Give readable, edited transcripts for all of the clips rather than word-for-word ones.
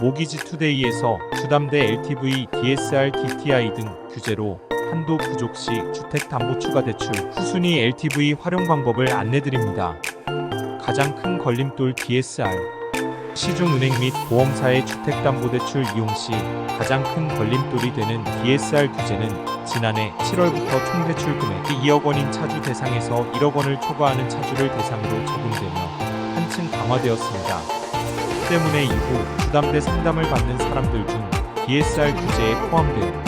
모기지투데이에서 주담대 LTV, DSR, DTI 등 규제로 한도 부족 시 주택담보추가대출 후순위 LTV 활용 방법을 안내드립니다. 가장 큰 걸림돌 DSR. 시중은행 및 보험사의 주택담보대출 이용 시 가장 큰 걸림돌이 되는 DSR 규제는 지난해 7월부터 총 대출 금액이 2억 원인 차주 대상에서 1억 원을 초과하는 차주를 대상으로 적용되며 한층 강화되었습니다. 때문에 이후 주담대 상담을 받는 사람들 중 DSR 규제에 포함되어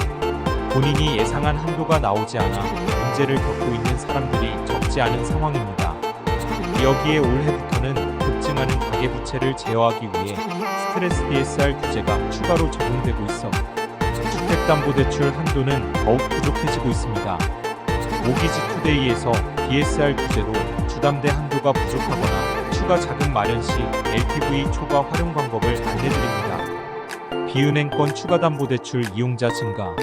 본인이 예상한 한도가 나오지 않아 문제를 겪고 있는 사람들이 적지 않은 상황입니다. 여기에 올해부터는 급증하는 가계부채를 제어하기 위해 스트레스 DSR 규제가 추가로 적용되고 있어 주택담보대출 한도는 더욱 부족해지고 있습니다. 모기지투데이에서 DSR 규제로 주담대 한도가 부족하거나 추가 자금 마련 시 LTV 초과 활용 방법을 안내드립니다. 비은행권 추가담보대출 이용자 증가.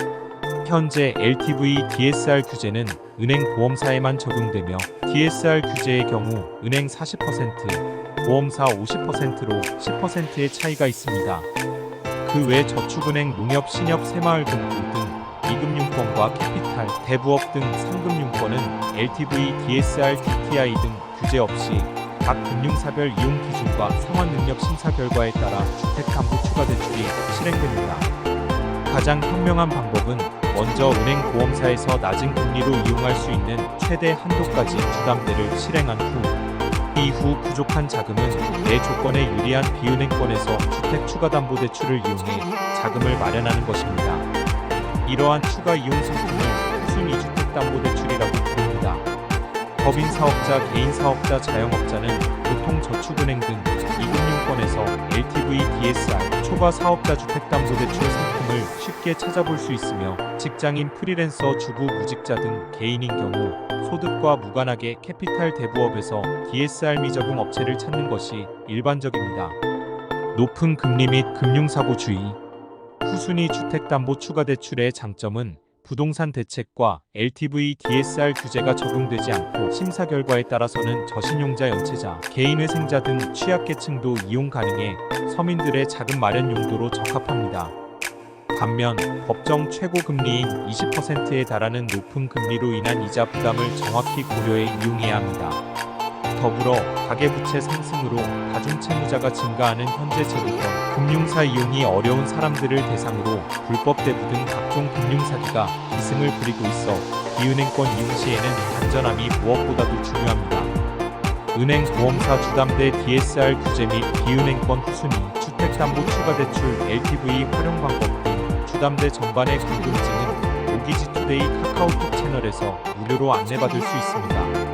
현재 LTV, DSR 규제는 은행 보험사에만 적용되며 DSR 규제의 경우 은행 40%, 보험사 50%로 10%의 차이가 있습니다. 그 외 저축은행, 농협, 신협, 새마을금고 등 2금융권과 캐피탈, 대부업 등 3금융권은 LTV, DSR, DTI 등 규제 없이 각 금융사별 이용 기준과 상환 능력 심사 결과에 따라 주택담보추가대출이 실행됩니다. 가장 현명한 방법은 먼저 은행 보험사에서 낮은 금리로 이용할 수 있는 최대 한도까지 주담대를 실행한 후 이후 부족한 자금은 내 조건에 유리한 비은행권에서 주택추가담보대출을 이용해 자금을 마련하는 것입니다. 이러한 추가 이용 상품을 후순위 주택담보대출이라고 부릅니다. 법인사업자, 개인사업자, 자영업자는 보통 저축은행 등 2금융권에서 LTV, DSR, 초과 사업자 주택담보대출 상품을 쉽게 찾아볼 수 있으며 직장인, 프리랜서, 주부, 무직자 등 개인인 경우 소득과 무관하게 캐피탈, 대부업에서 DSR 미적용 업체를 찾는 것이 일반적입니다. 높은 금리 및 금융사고 주의. 후순위 주택담보추가대출의 장점은 부동산 대책과 LTV, DSR 규제가 적용되지 않고 심사 결과에 따라서는 저신용자, 연체자, 개인회생자 등 취약계층도 이용 가능해 서민들의 자금 마련 용도로 적합합니다. 반면 법정 최고 금리인 20%에 달하는 높은 금리로 인한 이자 부담을 정확히 고려해 이용해야 합니다. 더불어 가계부채 상승으로 다중채무자가 증가하는 현재 제도권, 금융사 이용이 어려운 사람들을 대상으로 불법 대부 등 각종 금융사기가 기승을 부리고 있어 비은행권 이용 시에는 안전함이 무엇보다도 중요합니다. 은행, 보험사 주담대 DSR 규제 및 비은행권 후순위 주택담보추가대출 LTV 활용 방법 등 주담대 전반의 궁금증은 모기지투데이 카카오톡 채널에서 무료로 안내받을 수 있습니다.